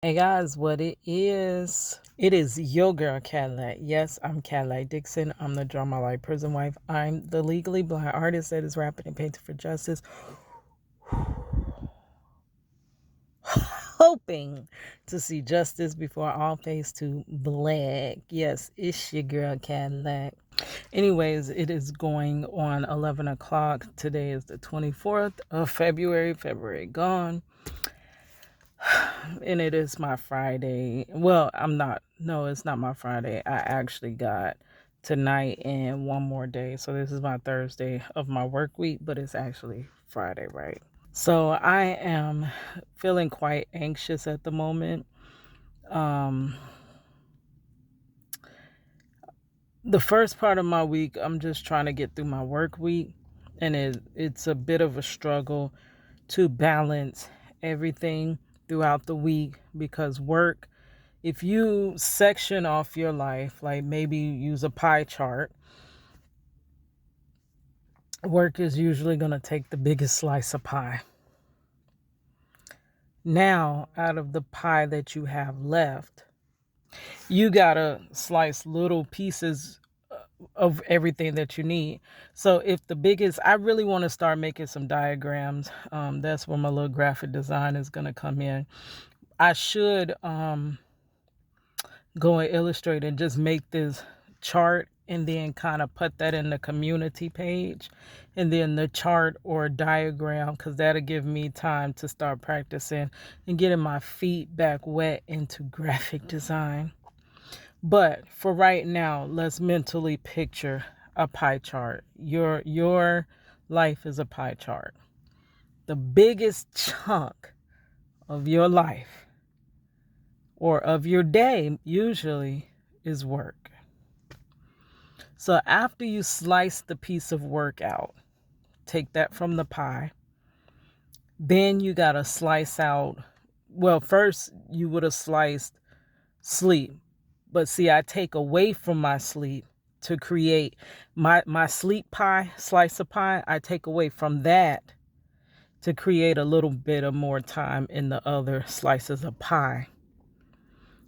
Hey guys, what it is? It is your girl Cadillac. Yes, I'm Cadillac Dixon. I'm the Draw My Life Prison Wife. I'm the legally blind artist that is rapping and painting for justice, hoping to see justice before all face to black. Yes, it's your girl Cadillac. Anyways, it is going on 11 o'clock. Today is the 24th of February. February gone. And it is my Friday. Well, no, it's not my Friday. I actually got tonight and one more day. So this is my Thursday of my work week, but it's actually Friday, right? So I am feeling quite anxious at the moment. The first part of my week, I'm just trying to get through my work week, and it's a bit of a struggle to balance everything throughout the week because work, if you section off your life, like maybe use a pie chart, work is usually going to take the biggest slice of pie. Now, out of the pie that you have left, you got to slice little pieces of everything that you need. So if the biggest, I really want to start making some diagrams. That's where my little graphic design is going to come in. I should go and illustrate and just make this chart and then kind of put that in the community page and then the chart or diagram, because that'll give me time to start practicing and getting my feet back wet into graphic design. But for right now, let's mentally picture a pie chart. Your life is a pie chart. The biggest chunk of your life or of your day usually is work. So after you slice the piece of work out, take that from the pie, then you got to slice out, well, first you would have sliced sleep. But see, I take away from my sleep to create my sleep pie, slice of pie. I take away from that to create a little bit of more time in the other slices of pie.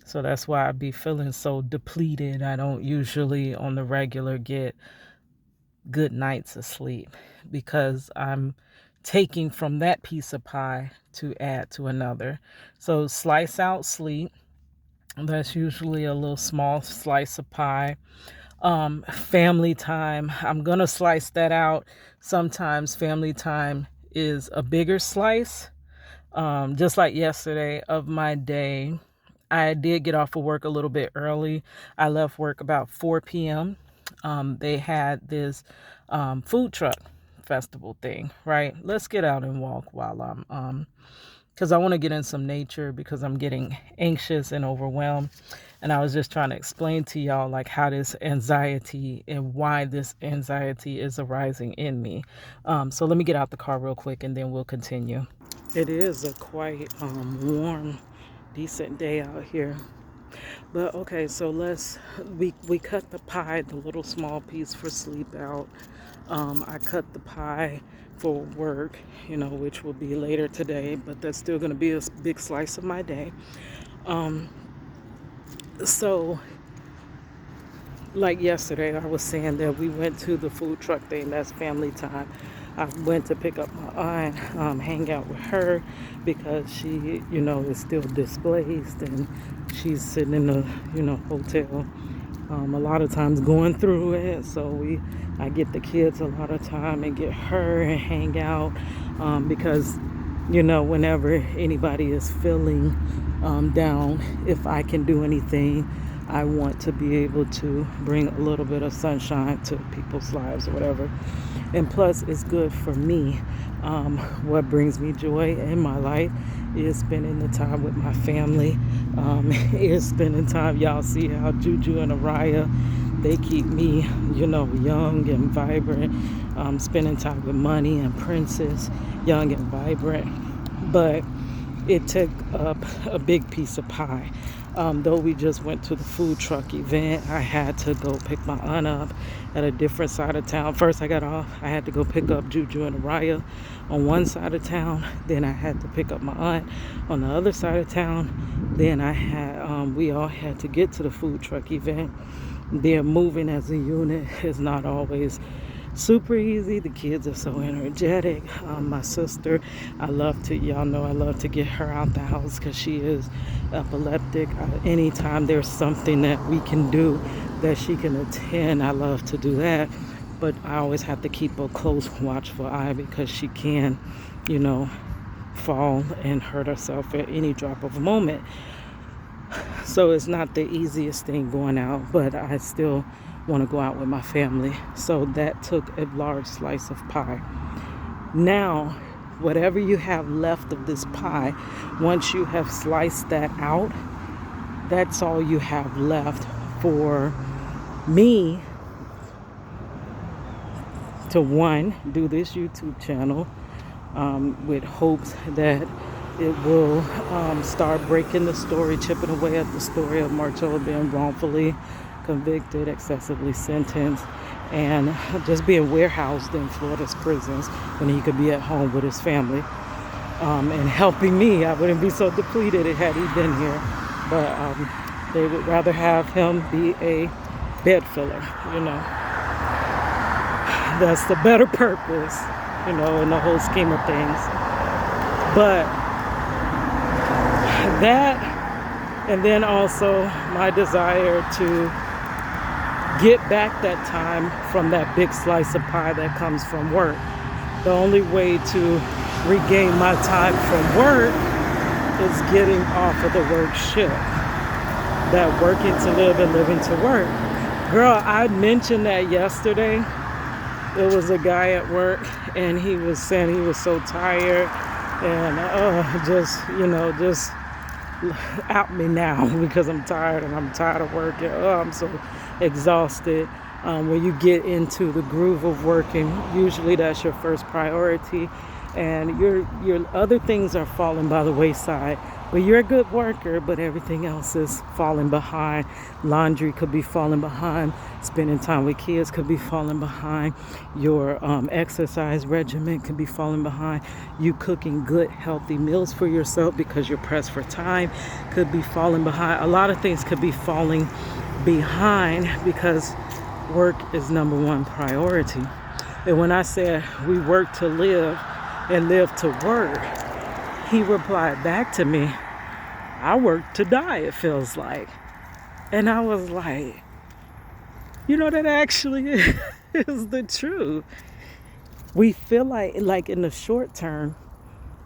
So that's why I be feeling so depleted. I don't usually on the regular get good nights of sleep because I'm taking from that piece of pie to add to another. So slice out sleep. That's usually a little small slice of pie. Family time, I'm gonna slice that out. Sometimes family time is a bigger slice. Just like yesterday of my day, I did get off of work a little bit early. I left work about 4 p.m. They had this food truck festival thing, right? Let's get out and walk while I'm because I want to get in some nature because I'm getting anxious and overwhelmed. And I was just trying to explain to y'all like how this anxiety and why this anxiety is arising in me. So let me get out the car real quick and then we'll continue. It is a quite warm, decent day out here. But okay, so we cut the pie, the little small piece for sleep out. I cut the pie for work, which will be later today, but that's still going to be a big slice of my day. So like yesterday, I was saying that we went to the food truck thing. That's family time. I went to pick up my aunt, hang out with her because she, is still displaced and she's sitting in a, hotel. A lot of times going through it. So I get the kids a lot of time and get her and hang out because, whenever anybody is feeling down, if I can do anything, I want to be able to bring a little bit of sunshine to people's lives or whatever. And plus, it's good for me. What brings me joy in my life is spending the time with my family. Is spending time. Y'all see how Juju and Araya, they keep me, young and vibrant. Spending time with Money and Princess, young and vibrant. But it took up a big piece of pie. Though we just went to the food truck event, I had to go pick my aunt up at a different side of town. First I got off, I had to go pick up Juju and Araya on one side of town. Then I had to pick up my aunt on the other side of town. Then we all had to get to the food truck event. They're moving as a unit is not always super easy. The kids are so energetic. My sister, y'all know I love to get her out the house because she is epileptic. Anytime there's something that we can do that she can attend, I love to do that. But I always have to keep a close watchful eye because she can, fall and hurt herself at any drop of a moment. So it's not the easiest thing going out, but I still want to go out with my family. So that took a large slice of pie. Now, whatever you have left of this pie, once you have sliced that out, that's all you have left for me to, one, do this YouTube channel with hopes that it will start breaking the story, chipping away at the story of Marcello being wrongfully convicted, excessively sentenced, and just being warehoused in Florida's prisons when he could be at home with his family and helping me. I wouldn't be so depleted had he been here, but they would rather have him be a bed filler. That's the better purpose, in the whole scheme of things. But that, and then also my desire to get back that time from that big slice of pie that comes from work. The only way to regain my time from work is getting off of the work shift. That working to live and living to work. Girl, I mentioned that yesterday. There was a guy at work and he was saying he was so tired and just out me now because I'm tired and I'm tired of working. I'm so exhausted. When you get into the groove of working, usually that's your first priority, and your other things are falling by the wayside. But you're a good worker, but everything else is falling behind. Laundry could be falling behind. Spending time with kids could be falling behind. Your exercise regimen could be falling behind. You cooking good, healthy meals for yourself because you're pressed for time could be falling behind. A lot of things could be falling behind because work is number one priority. And when I said we work to live and live to work, he replied back to me, I work to die, it feels like. And I was like, that actually is the truth. We feel like in the short term,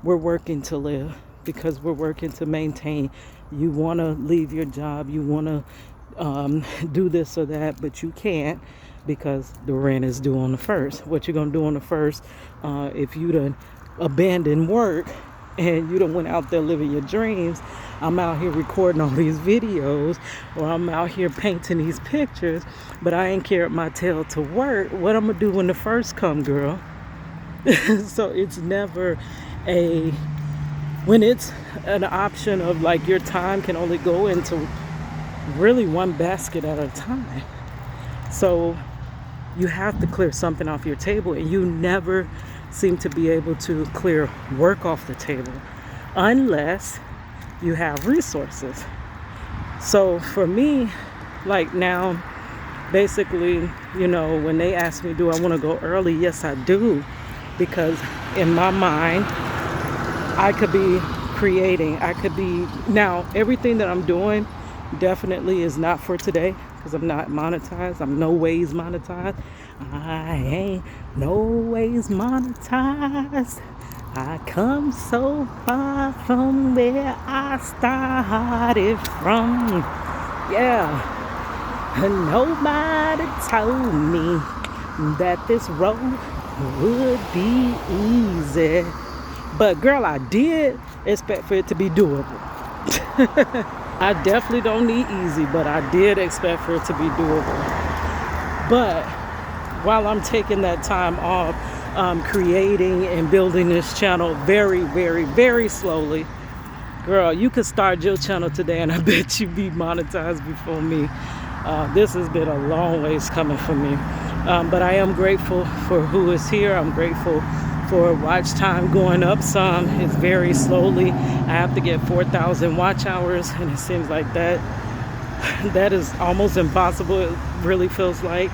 we're working to live because we're working to maintain. You want to leave your job, you want to do this or that, but you can't because the rent is due on the 1st. What you gonna do on the 1st if you done abandoned work and you done went out there living your dreams? I'm out here recording all these videos, or I'm out here painting these pictures, but I ain't carried my tail to work. What I'm gonna do when the 1st come, girl? So it's never when it's an option of like your time can only go into really one basket at a time. So you have to clear something off your table, and you never seem to be able to clear work off the table unless you have resources. So for me, like now, basically, when they ask me, do I want to go early? Yes, I do, because in my mind, I could be creating. Now, everything that I'm doing definitely is not for today because I'm not monetized. I'm no ways monetized. I ain't no ways monetized. I come so far from where I started from. Yeah. And nobody told me that this road would be easy. But girl, I did expect for it to be doable. I definitely don't need easy, but I did expect for it to be doable. But while I'm taking that time off, creating and building this channel very, very, very slowly, Girl, you could start your channel today and I bet you be monetized before me. This has been a long ways coming for me. But I am grateful for who is here. I'm grateful for watch time going up some. It's very slowly. I have to get 4,000 watch hours, and it seems like that is almost impossible. It really feels like,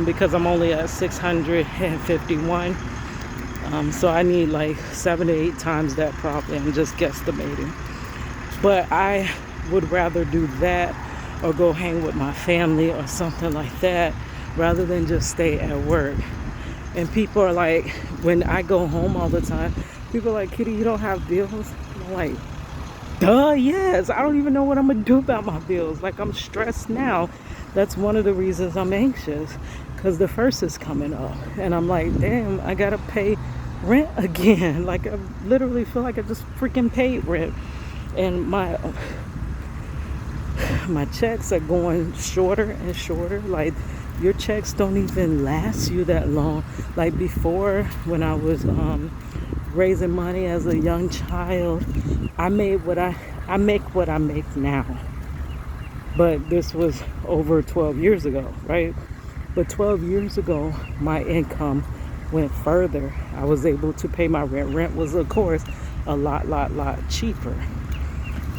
because I'm only at 651. So I need like 7 to 8 times that probably. I'm just guesstimating. But I would rather do that or go hang with my family or something like that rather than just stay at work. And people are like, when I go home all the time, people are like, Kitty, you don't have bills? And I'm like, duh, yes. I don't even know what I'm gonna do about my bills. Like, I'm stressed now. That's one of the reasons I'm anxious, because the first is coming up and I'm like, damn, I gotta pay rent again. Like, I literally feel like I just freaking paid rent, and my checks are going shorter and shorter. Like, your checks don't even last you that long. Like before, when I was raising money as a young child, I make what I make now. But this was over 12 years ago, right? But 12 years ago, my income went further. I was able to pay my rent. Rent was, of course, a lot cheaper.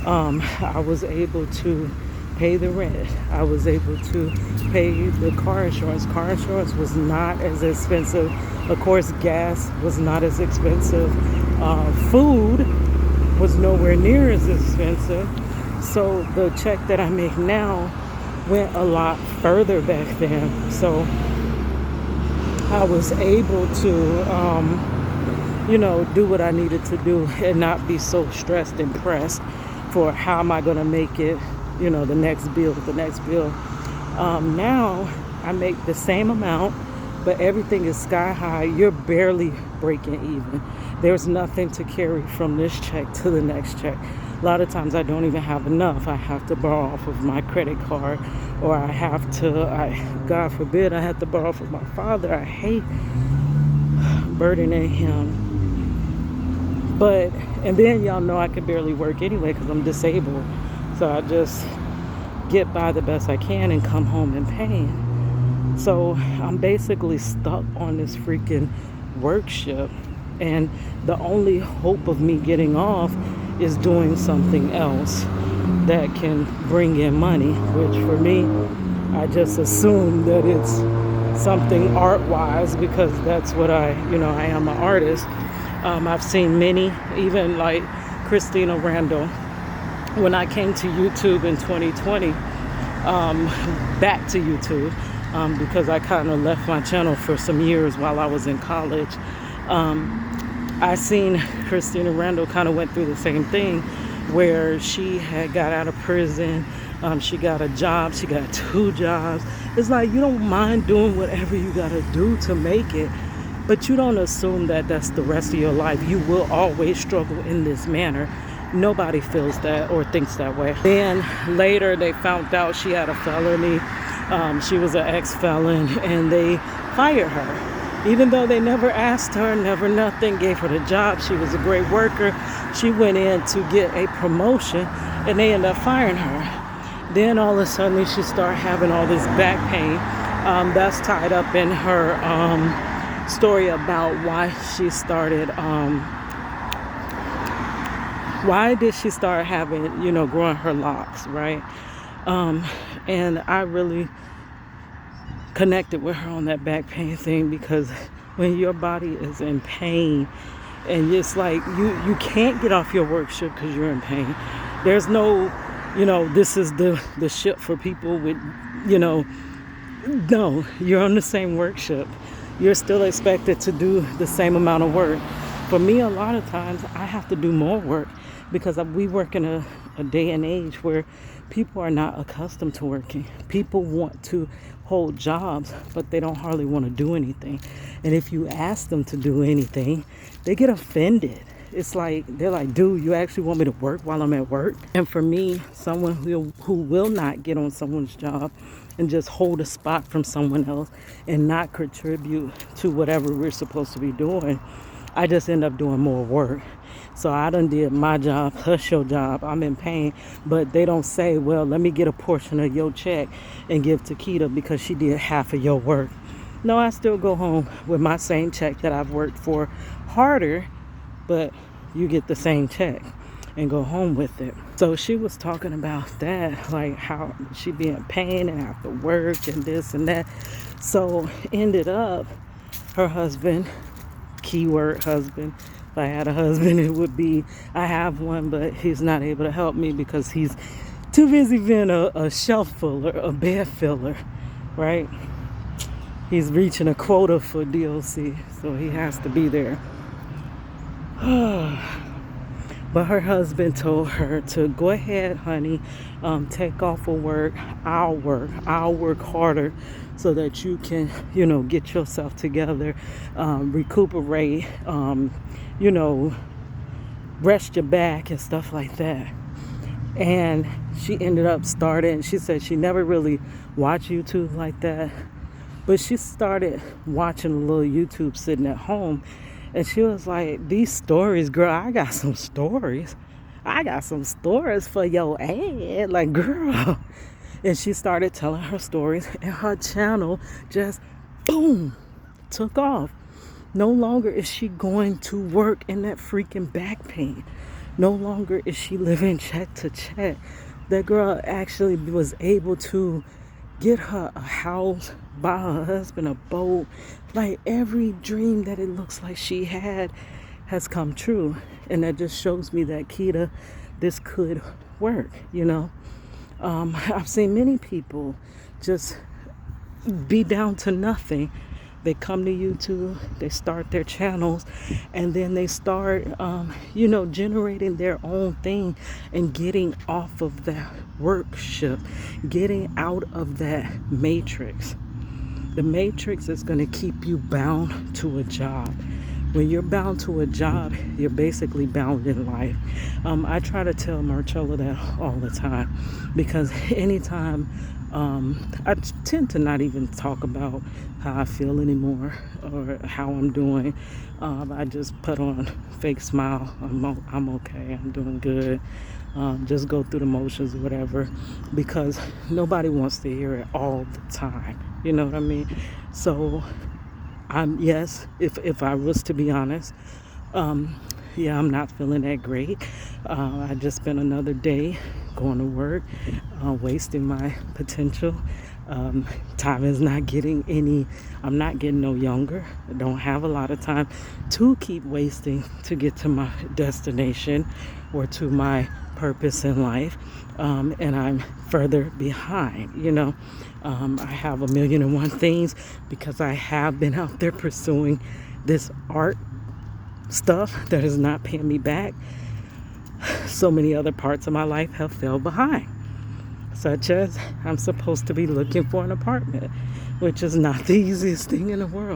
I was able to pay the rent. I was able to pay the car insurance. Car insurance was not as expensive. Of course, gas was not as expensive. Food was nowhere near as expensive. So the check that I make now went a lot further back then. So I was able to, do what I needed to do and not be so stressed and pressed for how am I going to make it, the next bill. Now I make the same amount, but everything is sky high. You're barely breaking even. There's nothing to carry from this check to the next check. A lot of times I don't even have enough. I have to borrow off of my credit card, or God forbid, I have to borrow from my father. I hate burdening him. And then y'all know I can barely work anyway because I'm disabled. So I just get by the best I can and come home in pain. So I'm basically stuck on this freaking work ship. And the only hope of me getting off is doing something else that can bring in money, which for me, I just assume that it's something art-wise because that's what I am an artist. I've seen many, even like Christina Randall. When I came to YouTube in 2020, back to YouTube, because I kind of left my channel for some years while I was in college, I seen Christina Randall kind of went through the same thing where she had got out of prison. She got a job. She got 2 jobs. It's like, you don't mind doing whatever you got to do to make it, but you don't assume that that's the rest of your life. You will always struggle in this manner. Nobody feels that or thinks that way. Then later they found out she had a felony. She was an ex-felon, and they fired her. Even though they never asked her, never nothing, gave her the job. She was a great worker. She went in to get a promotion, and they ended up firing her. Then all of a sudden she started having all this back pain. That's tied up in her story about why she started, why did she start having, growing her locks, right? And I really connected with her on that back pain thing, because when your body is in pain and it's like you can't get off your work shift because you're in pain. There's no, this is the ship for people with, no, you're on the same work shift. You're still expected to do the same amount of work. For me, a lot of times I have to do more work because we work in a day and age where people are not accustomed to working. People want to hold jobs, but they don't hardly want to do anything. And if you ask them to do anything, they get offended. It's like, they're like, dude, you actually want me to work while I'm at work? And for me, someone who will not get on someone's job and just hold a spot from someone else and not contribute to whatever we're supposed to be doing, I just end up doing more work. So I done did my job plus your job. I'm in pain, but they don't say, well, let me get a portion of your check and give to Keita because she did half of your work. No, I still go home with my same check that I've worked for harder, but you get the same check and go home with it. So she was talking about that, like how she be in pain and have to work and this and that. So ended up her husband, keyword husband, if I had a husband it would be, I have one, but he's not able to help me because he's too busy being a shelf filler, a bed filler, right? He's reaching a quota for DLC, so he has to be there. But her husband told her to go ahead, honey, take off of work. I'll work harder so that you can, get yourself together, recuperate, rest your back and stuff like that. And she ended up starting, she said she never really watched YouTube like that, but she started watching a little YouTube sitting at home. And she was like, these stories, girl, I got some stories. I got some stories for your ad. Like, girl. And she started telling her stories. And her channel just, boom, took off. No longer is she going to work in that freaking back pain. No longer is she living check to check. That girl actually was able to get her a house, buy her husband a boat. Like every dream that it looks like she had has come true. And that just shows me that Keita, this could work, I've seen many people just be down to nothing. They come to YouTube, they start their channels, and then they start, generating their own thing and getting off of that worship, getting out of that matrix. The matrix is going to keep you bound to a job. When you're bound to a job, you're basically bound in life. I try to tell Marcella that all the time because anytime I tend to not even talk about how I feel anymore or how I'm doing. I just put on fake smile. I'm okay. I'm doing good. Just go through the motions or whatever, because nobody wants to hear it all the time. You know what I mean? So yes, if I was to be honest, I'm not feeling that great. I just spent another day going to work, wasting my potential. Time is not getting I'm not getting no younger. I don't have a lot of time to keep wasting to get to my destination or to my purpose in life. And I'm further behind, I have 1,000,001 things because I have been out there pursuing this art stuff that is not paying me back. So many other parts of my life have fell behind, such as I'm supposed to be looking for an apartment, which is not the easiest thing in the world.